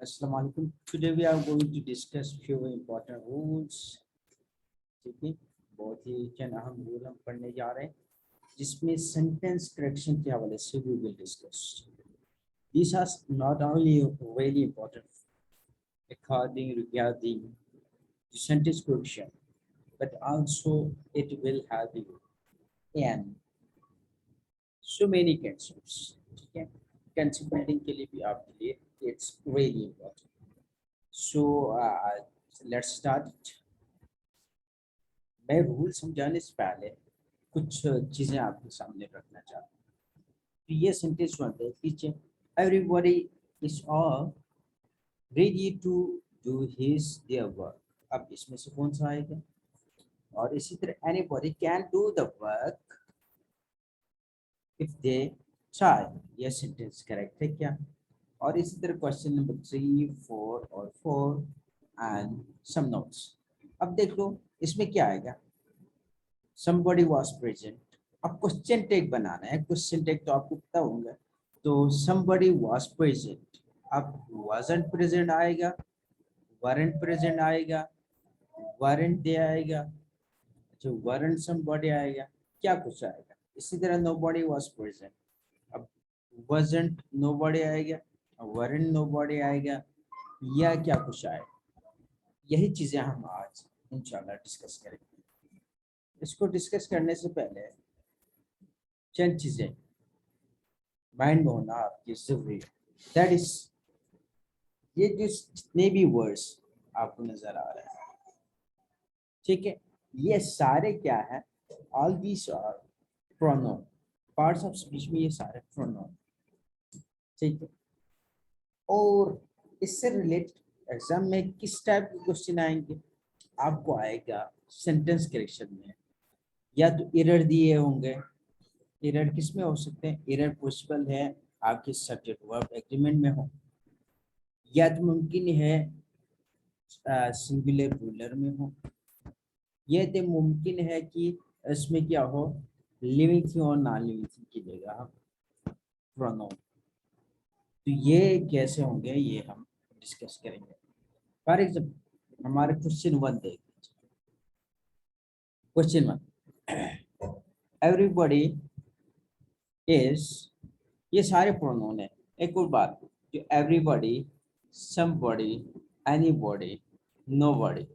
Assalamu alaikum. Today we are going to discuss few important rules. ठीक है, बहुत ही चंद अहम रूल हम पढ़ने जा रहे हैं जिसमें सेंटेंस करेक्शन के हवाले से we will discuss. These are not only really important regarding the sentence correction, but also it will help you in so many concepts. ठीक है, concept building के लिए भी आपके लिए it's really important. So let's start. मैं rule समझाने से पहले कुछ चीजें आपके सामने रखना चाहता हूँ। तो ये सेंटेंस बनता है पीछे everybody is all ready to do his their work. अब इसमें से कौन सा आएगा? और इसी तरह anybody can do the work if they try. ये सेंटेंस करेक्ट है क्या? और इसी तरह क्वेश्चन नंबर 3, 4 और 4 एंड सम नोट्स। अब देख लो इसमें क्या आएगा? somebody was present. अब क्वेश्चन टैग बनाना है, क्वेश्चन टैग तो आपको पता होगा। तो somebody was present, अब wasn't present आएगा, weren't present आएगा, weren't they आएगा, जो weren't somebody आएगा, क्या कुछ आएगा। इसी तरह nobody was present, अब wasn't nobody आएगा, weren't nobody आएगा, या क्या कुछ आएगा। यही चीजें हम आज इंशाल्लाह डिस्कस करेंगे। इसको डिस्कस करने से पहले चंद चीजें माइंड में होना आपकी जरूरी है। दैट इज ये जितने भी वर्ड्स आपको नजर आ रहे हैं, ठीक है, ये सारे क्या है? All these are pronoun, parts of speech में ये सारे प्रोनाउन, ठीक है। और इससे रिलेटेड एग्जाम में किस टाइप के क्वेश्चन आएंगे? आपको आएगा सेंटेंस करेक्शन में या तो एरर दिए होंगे। एरर किस में हो सकते हैं? एरर पॉसिबल है आपके सब्जेक्ट वर्ब एग्रीमेंट में हो, या तो मुमकिन है सिंगुलर प्लूरल में हो, ये तो मुमकिन है कि इसमें क्या हो, लिविंग थिंग और नॉन लिविंग थिंग की जगह प्रोनाउन। तो ये कैसे होंगे ये हम डिस्कस करेंगे। फॉर एग्जाम्पल हमारे क्वेश्चन 1 देख लीजिए। क्वेश्चन 1, एवरीबॉडी इज, ये सारे प्रोनाउन है। एक और बात, जो एवरीबॉडी, समबॉडी, एनीबॉडी, नोबॉडी,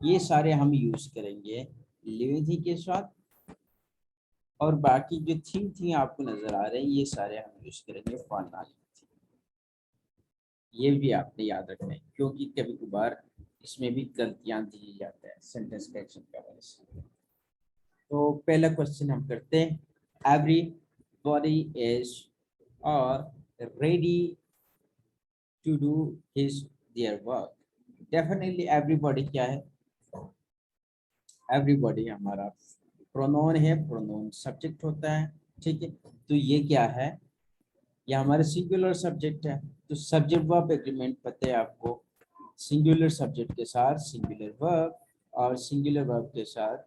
ये सारे हम यूज करेंगे लिविंग थिंग के साथ, और बाकी जो थिंग थी आपको नजर आ रहे हैं ये सारे हम यूज करेंगे फॉर नॉन लिविंग थिंग। ये भी आपने याद रखना है क्योंकि कभी कभार इसमें भी गलतियां दी जाती है सेंटेंस करेक्शन की वजह से। तो पहला क्वेश्चन हम करते हैं, एवरीबॉडी इज और ready to do his their work। Definitely everybody क्या है? एवरीबॉडी हमारा प्रोनाउन है, प्रोनाउन सब्जेक्ट होता है, ठीक है। तो ये क्या है? ये हमारा सिंगुलर सब्जेक्ट है। तो सब्जेक्ट वर्ब एग्रीमेंट पता है आपको, सिंगुलर सब्जेक्ट के साथ सिंगुलर वर्ब, और सिंगुलर वर्ब के साथ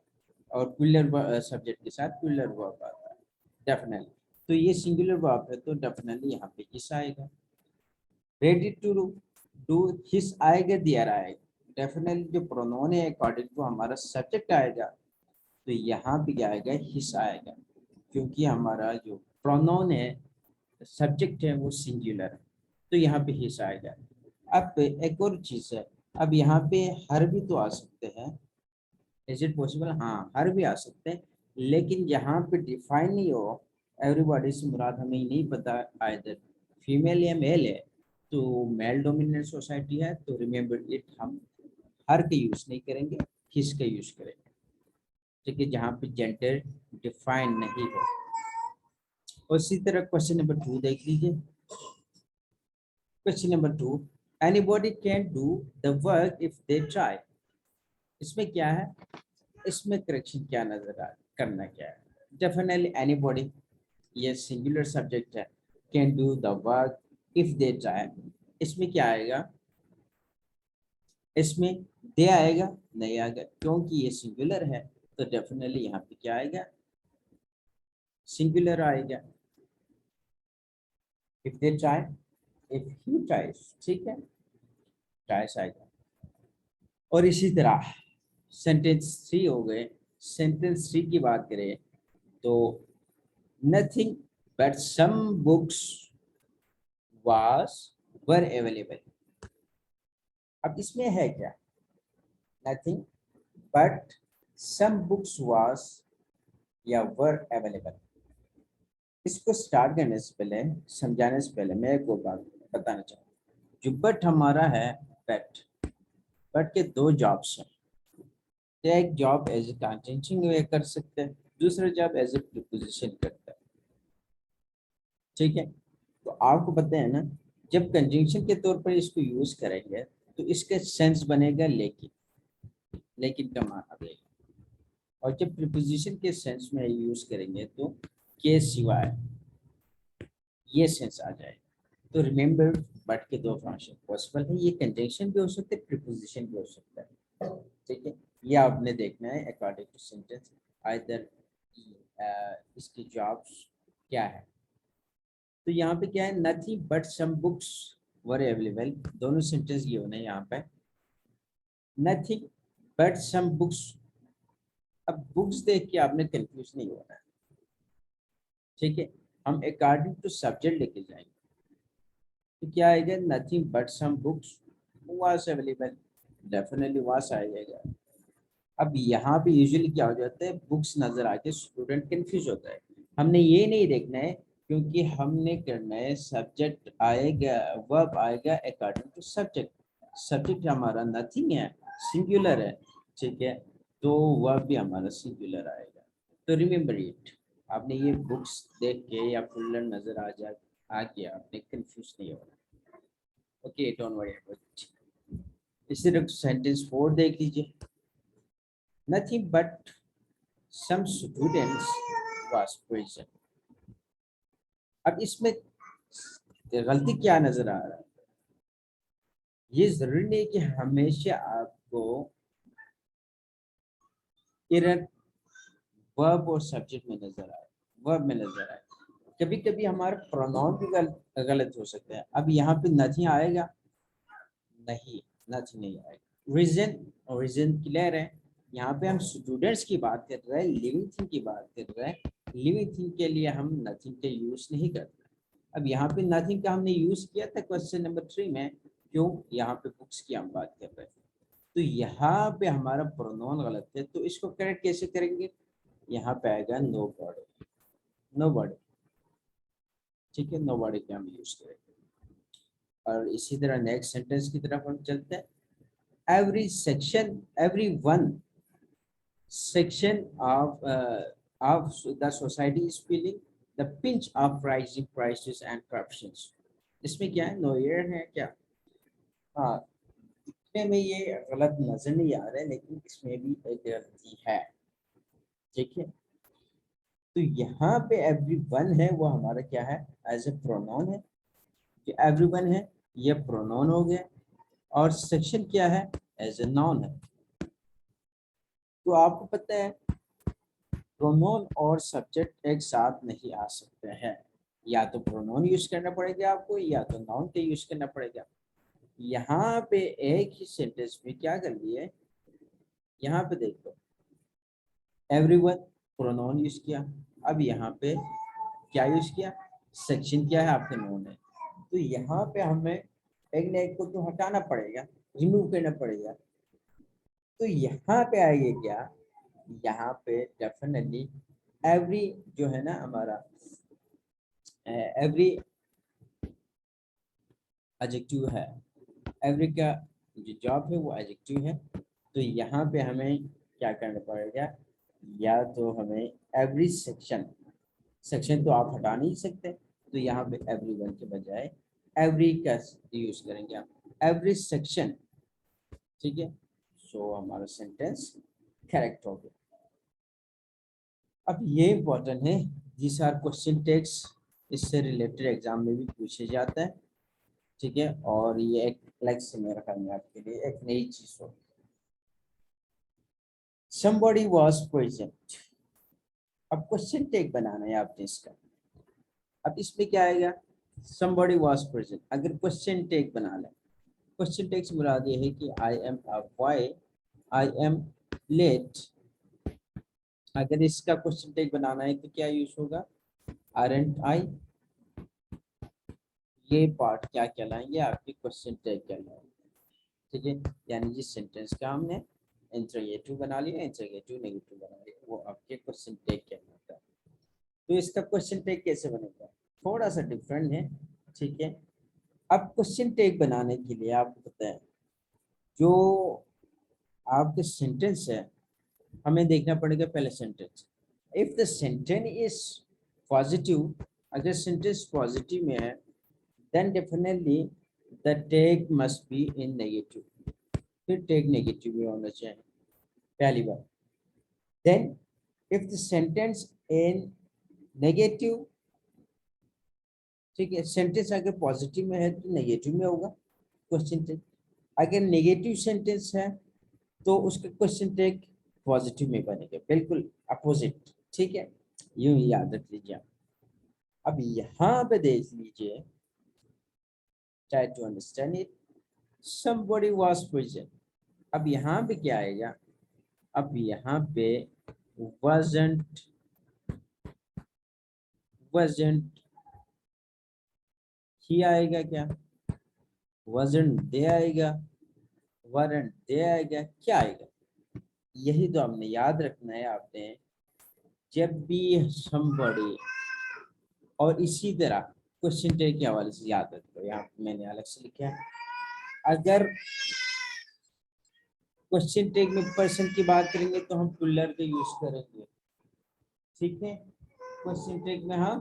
और प्लूरल सब्जेक्ट के साथ प्लूरल वर्ब आता है डेफिनेटली। तो ये सिंगुलर वर्ब है तो डेफिनेटली यहाँ पे किस आएगा? रेडी टू डू हिस आएगा, दियर आएगा। डेफिनेटली जो प्रोनाउन है अकॉर्डिंग टू हमारा सब्जेक्ट आएगा, तो यहाँ पे क्या आएगा? हिस आएगा, क्योंकि हमारा जो प्रोनाउन है सब्जेक्ट है वो सिंगुलर है, तो यहाँ पे हिस आएगा। अब एक और चीज है, अब यहाँ पे हर भी तो आ सकते हैं, इज इट पॉसिबल? हाँ, हर भी आ सकते हैं, लेकिन यहाँ पे डिफाइन नहीं हो। एवरीबॉडी से मुराद हमें नहीं पता आइदर फीमेल या मेल है, तो मेल डोमिनेंट सोसाइटी है, तो रिमेम्बर इट, हम हर के यूज नहीं करेंगे, किस का यूज करेंगे, ठीक है, जहाँ पे जेंडर डिफाइन नहीं हो। और इसी तरह क्वेश्चन नंबर 2 देख लीजिए। Question number 2, anybody can do the work if they try. इसमें क्या है? इसमें करेक्शन क्या नजर आ करना क्या है? डेफिनेटली एनीबॉडी, ये सिंगुलर सब्जेक्ट है, can do the work if they try. इसमें क्या आएगा? इसमें दे आएगा? नहीं आएगा, क्योंकि ये सिंगुलर है, तो डेफिनेटली यहाँ पे क्या आएगा? सिंगुलर आएगा। If they try, if he tries, ठीक है। टाइस आएगा। और इसी तरह सेंटेंस 3 हो गए। सेंटेंस 3 की बात करें तो nothing but some books were available. अब इसमें है क्या, nothing but some books was या वर अवेलेबल। इसको स्टार्ट करने से पहले, समझाने से पहले मैं एक और बात बताना चाहूँ। जो बट हमारा है, बट के दो जॉब्स हैं। एक जॉब एज ए कंजंक्शन में कर सकते हैं, दूसरा जॉब एज ए प्रीपोजिशन करता है। ठीक है, तो आपको पता है ना, जब कंजंक्शन के तौर पर इसको यूज करेंगे तो इसका सेंस बनेगा लेकिन, लेकिन का माना देगा। और जब प्रीपोजिशन के सेंस में यूज करेंगे तो के सिवाय, ये सेंस आ जाएगा। तो रिमेंबर, बट के दो फंक्शन पॉसिबल है। ये कंजंक्शन भी हो सकता है, प्रीपोजिशन भी हो सकता है। ठीक है, ये आपने देखना है अकॉर्डिंग टू सेंटेंस आइदर इसकी जॉब्स क्या है। तो यहाँ पे क्या है, nothing but some books were available. दोनों सेंटेंस ये होना है यहाँ पे, नथिंग बट सम बुक्स। अब बुक्स देख के आपने कंफ्यूज नहीं होना है। ठीक है, हम अकॉर्डिंग टू सब्जेक्ट लेके जाएंगे तो क्या आएगा, nothing but some books was available. Definitely was आ जाएगा। अब यहाँ पे यूजुअली क्या हो जाता है, बुक्स नजर आके स्टूडेंट कंफ्यूज होता है। हमने ये नहीं देखना है, क्योंकि हमने करना है सब्जेक्ट आएगा, वर्ब आएगा अकॉर्डिंग टू सब्जेक्ट। सब्जेक्ट हमारा नथिंग है, सिंगुलर है। ठीक है, तो वर्ब भी हमारा सिंगुलर आएगा। तो रिमेंबर इट, आपने ये बुक्स देख के या फुल्लर नजर आ गया, आपने कंफ्यूज नहीं होना। Okay, don't worry about it. इसी तरह सेंटेंस 4 देख लीजिए। Nothing but some students was present। अब इसमें गलती क्या नजर आ रहा है, ये जरूरी नहीं कि हमेशा आपको एरर वर्ब और सब्जेक्ट में नजर आए, वर्ब में नजर आए। कभी कभी हमारा प्रोनाउन भी गलत हो सकता है। अब यहाँ पे नथिंग आएगा, नहीं, नथिंग नहीं आएगा। रीजन, और रीजन क्लियर है। यहाँ पे हम स्टूडेंट्स की बात कर रहे हैं, लिविंग थिंग की बात कर रहे हैं। लिविंग थिंग के लिए हम नथिंग का यूज नहीं करते। अब यहाँ पे नथिंग का हमने यूज किया था क्वेश्चन नंबर 3 में, क्यों, यहाँ पे बुक्स की हम बात कर रहे हैं। तो यहाँ पे हमारा प्रोनाउन गलत है, तो इसको करेक्ट कैसे करेंगे, यहाँ पे आएगा नो बॉडी, नो बॉडी। ठीक है, नो बॉडी का हम यूज करेंगे। और इसी तरह नेक्स्ट सेंटेंस की तरफ हम चलते हैं। every section, every one section of the society is feeling the pinch of rising prices and corruptions। इसमें क्या है, नोयर है क्या, हाँ, दिखने में ये गलत नजर नहीं आ रहा है, लेकिन इसमें भी एक गलती है। ठीक है, तो यहाँ पे everyone है, वो हमारा क्या है, एज ए प्रोनाउन है। कि everyone है, ये प्रोनाउन हो गया। और सेक्शन क्या है, एज ए नाउन है। तो आपको पता है प्रोनाउन और सब्जेक्ट एक साथ नहीं आ सकते हैं, या तो प्रोनाउन यूज करना पड़ेगा आपको, या तो नाउन का यूज करना पड़ेगा। यहाँ पे एक ही सेंटेंस में क्या कर लिए, यहाँ पे देखो, एवरीवन प्रोनाउन यूज किया। अब यहाँ पे क्या यूज किया, सेक्शन क्या है, आपके नाउन है। तो यहाँ पे हमें एक ना एक को तो हटाना पड़ेगा, रिमूव करना पड़ेगा। तो यहाँ पे आएगा क्या, यहाँ पे डेफिनेटली एवरी जो है ना हमारा, एवरी एडजेक्टिव है। एवरी का जो जॉब है वो एडजेक्टिव है। तो यहाँ पे हमें क्या करना पड़ेगा, या तो हमें एवरी सेक्शन, सेक्शन तो आप हटा नहीं सकते, तो यहाँ पे एवरीवन के बजाय एवरी का यूज करेंगे आप, एवरी सेक्शन। ठीक है, सो हमारा सेंटेंस करेक्ट हो गया। अब ये इम्पोर्टेंट है, दिस आर क्वेश्चन टेक्स्ट, इससे रिलेटेड एग्जाम में भी पूछे जाता है। ठीक है, और ये एक फ्लेक्स में रखा है आपके लिए, एक नई चीज हो। somebody was present। अब क्वेश्चन टेक बनाना है आपने इसका। अब इसमें क्या आएगा, somebody was present, अगर क्वेश्चन टेक बना लें क्वेश्चन टेक्स्ट मुराद ये है कि I am why I am late. अगर इसका क्वेश्चन टेक बनाना है तो क्या यूज होगा, आरंट आई। ये पार्ट क्या कहलाएंगे, आपके क्वेश्चन टेक कहलाएंगे। ठीक है, यानी जिस सेंटेंस का हमने इंटरोगेटिव बना लिया, इंटरोगेटिव नेगेटिव बना लिया, वो आपके क्वेश्चन टेक कहलाता है। तो इसका क्वेश्चन टेक कैसे बनेगा, थोड़ा सा डिफरेंट है। ठीक है, अब क्वेश्चन टेक बनाने के लिए आपको पता है जो आपके सेंटेंस है, हमें देखना पड़ेगा पहले sentence. If the sentence is positive, अगर सेंटेंस पॉजिटिव में है, then definitely the tag must be in negative, फिर टेक नेगेटिव में होना चाहिए पहली बार। Then if the sentence in negative, ठीक है, सेंटेंस अगर पॉजिटिव में है तो नेगेटिव में होगा क्वेश्चन टेक। अगर नेगेटिव सेंटेंस है तो उसका क्वेश्चन टेक पॉजिटिव में बनेगा, बिल्कुल अपोजिट। ठीक है, यूं ही याद रख लीजिए आप। अब यहाँ पे देख लीजिए, try to understand it, somebody was present। अब यहाँ पे क्या आएगा, अब यहाँ पे wasn't ही आएगा, क्या wasn't दे आएगा, weren't दे आएगा, क्या आएगा, यही तो हमने याद रखना है आपने जब भी somebody। और इसी तरह क्वेश्चन टेक के हवाले से याद रखो, यहाँ पे मैंने अलग से लिखा है, अगर क्वेश्चन टेक में पर्सन की बात करेंगे तो हम प्लूरल का यूज करेंगे। ठीक है, क्वेश्चन टेक में हम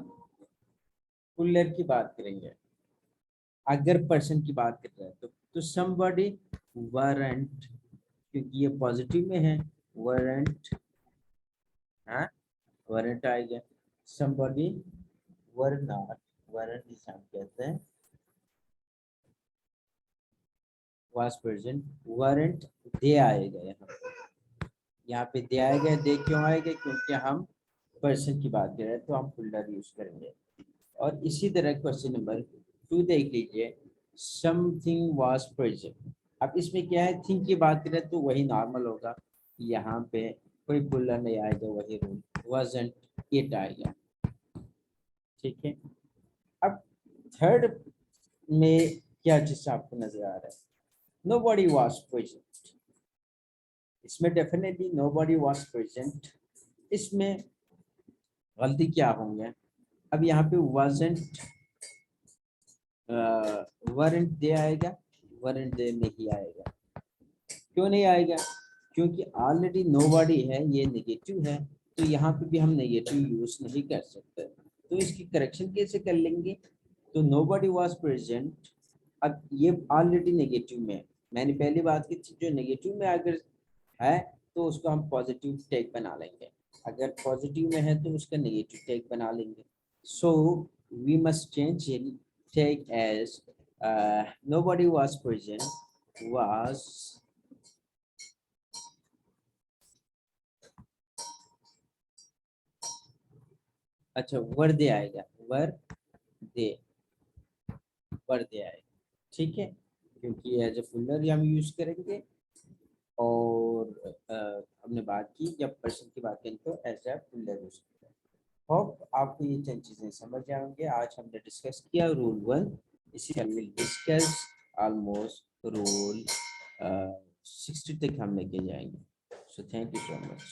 प्लूरल की बात करेंगे। अगर पर्सन की बात कर रहे हैं तो somebody weren't, क्योंकि ये पॉजिटिव में है, weren't, हाँ weren't आएगा। somebody were not, weren't जिसे हम कहते हैं was present, weren't दे आएगा। यहाँ पे दे आएगा, दे क्यों आएगा, क्योंकि हम पर्सन की बात कर रहे हैं तो हम प्लूरल यूज करेंगे। और इसी तरह क्वेश्चन नंबर 2 देख लीजिए, समथिंग वाज प्रेजेंट। अब इसमें क्या है, थिंग की बात करें तो वही नॉर्मल होगा, यहाँ पे कोई प्लूरल नहीं आएगा, वही रूल वाजंट इट आएगा। ठीक है, अब थर्ड में क्या चीज आपको नजर आ रहा है, नोबडी वाज प्रेजेंट। इसमें डेफिनेटली नोबडी वाज प्रेजेंट, इसमें गलती क्या होंगे, अब यहाँ पे वाजंट वरंट दे आएगा, वरंट दे नहीं आएगा। क्यों नहीं आएगा, क्योंकि ऑलरेडी नोबडी है, ये नेगेटिव है, तो यहाँ पे भी हम नेगेटिव यूज नहीं कर सकते। तो इसकी करेक्शन कैसे कर लेंगे, तो नोबडी वाज प्रेजेंट, अब ये ऑलरेडी नेगेटिव में है, मैंने पहली बात की थी जो नेगेटिव में अगर है तो उसको हम पॉजिटिव टेक बना लेंगे, अगर पॉजिटिव में है तो उसका नेगेटिव टेक बना लेंगे। So we must change take as nobody was present was अच्छा वर दे आएगा, वर दे, वर दे आएगा। ठीक है, क्योंकि एज ए प्लूरल हम यूज करेंगे, और हमने बात की जब पर्सन की बात करें तो एज ए प्लूरल यूज करेंगे। होप आपको ये चंद चीजें समझ आएंगे। आज हमने डिस्कस किया रूल 1, इसी हम डिस्कस ऑलमोस्ट रूल 60 तक हम लेके जाएंगे। So thank you so much.